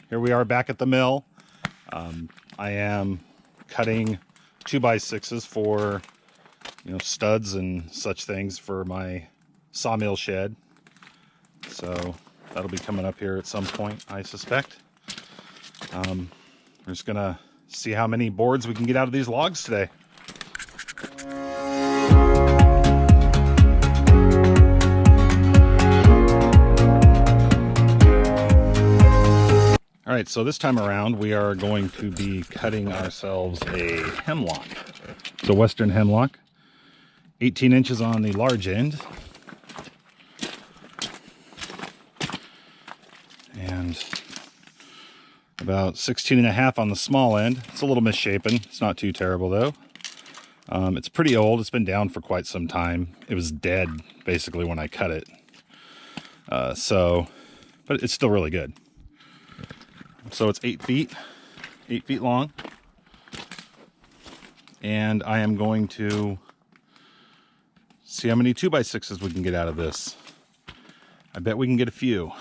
Here we are back at the mill. I am cutting 2x6s for studs and such things for my sawmill shed. So that'll be coming up here at some point, I suspect. We're just gonna see how many boards we can get out of these logs today. All right, so this time around we are going to be cutting ourselves a hemlock. It's a western hemlock, 18 inches on the large end, and about 16 and a half on the small end. It's a little misshapen. It's not too terrible though. It's pretty old. It's been down for quite some time. It was dead basically when I cut it. But it's still really good. So it's 8 feet long. And I am going to see how many 2x6s we can get out of this. I bet we can get a few.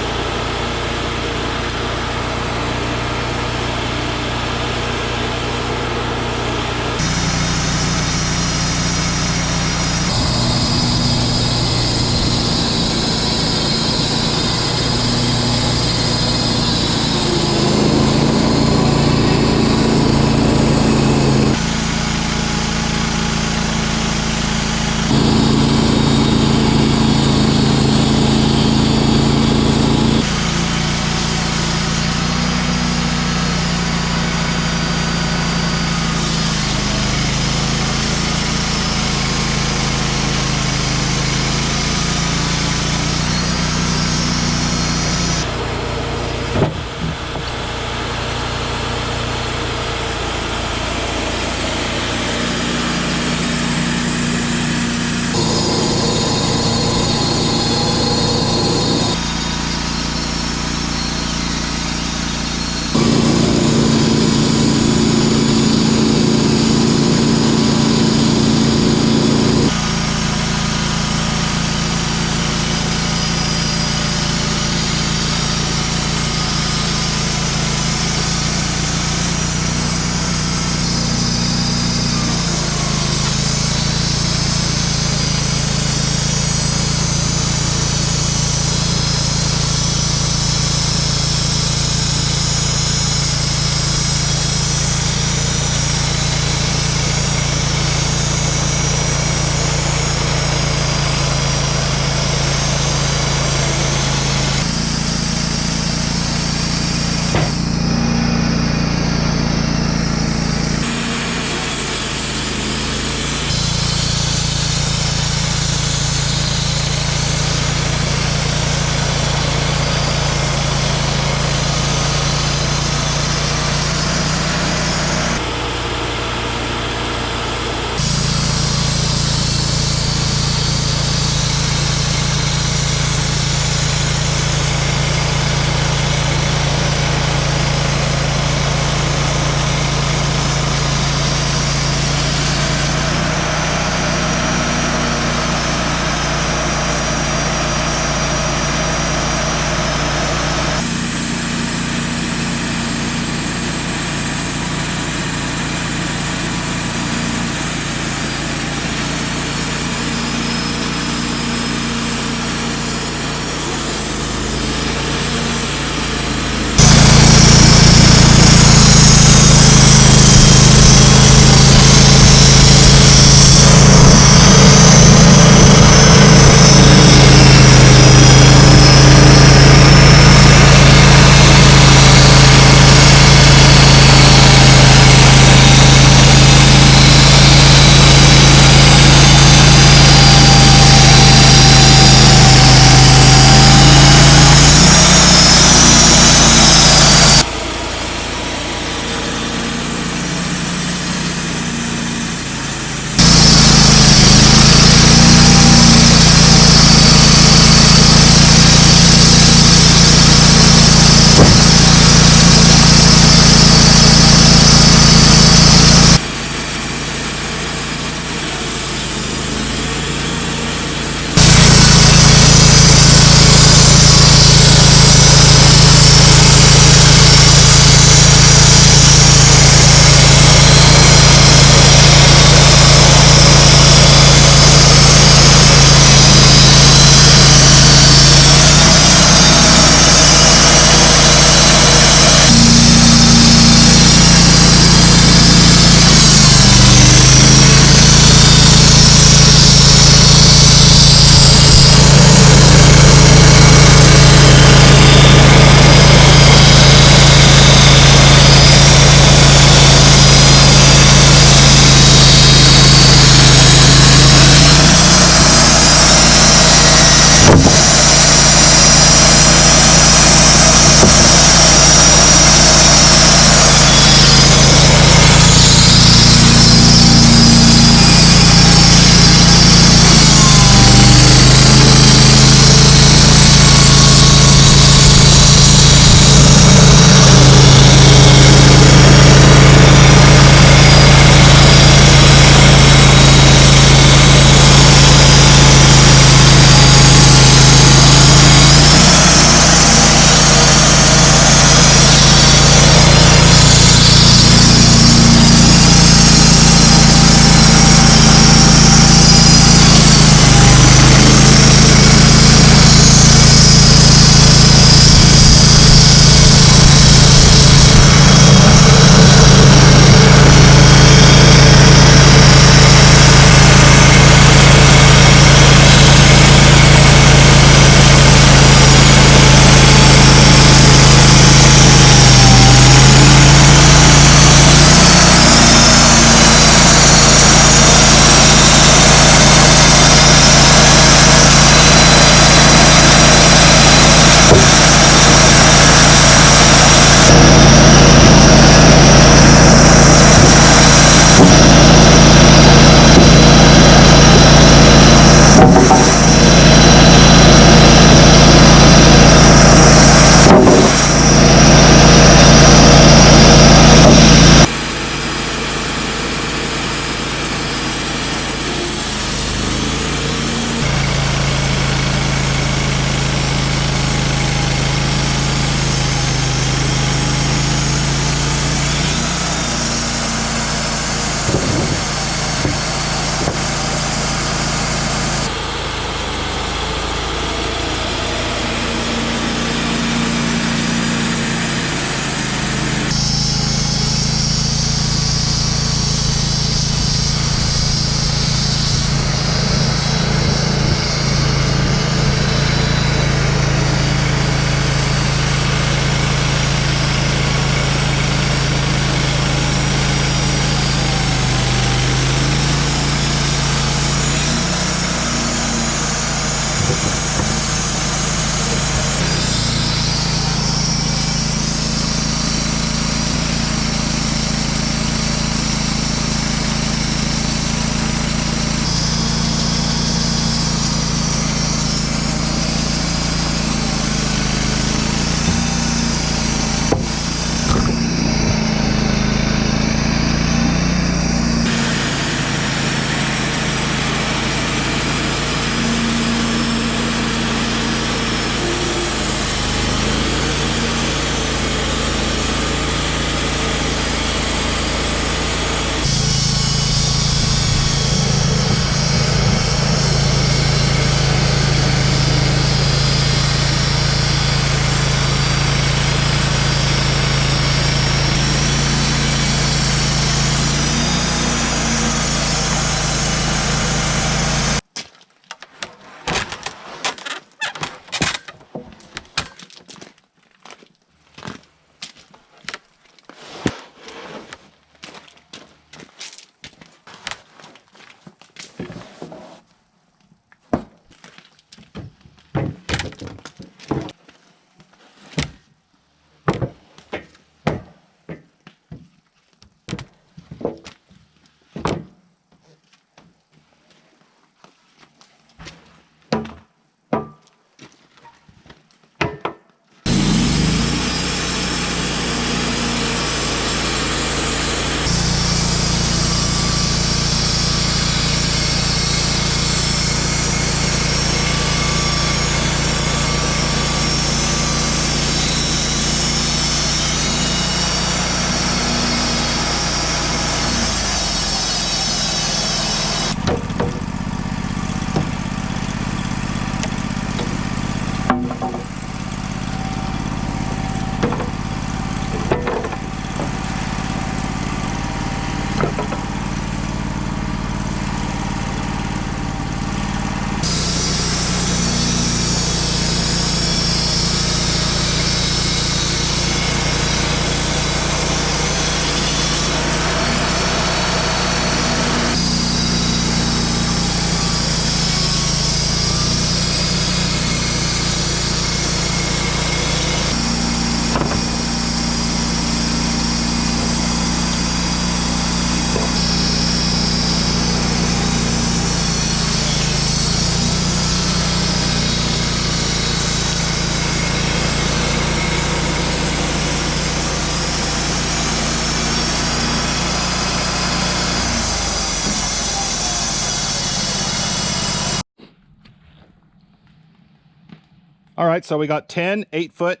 All right, so we got 10 8-foot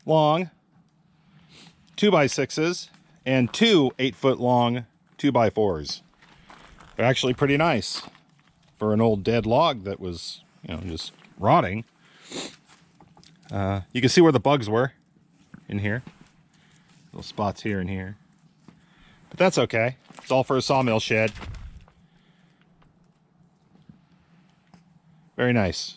long 2x6s and 2 8-foot long 2x4s. They're actually pretty nice for an old dead log that was, you know, just rotting. You can see where the bugs were in here. Little spots here and here. But that's okay. It's all for a sawmill shed. Very nice.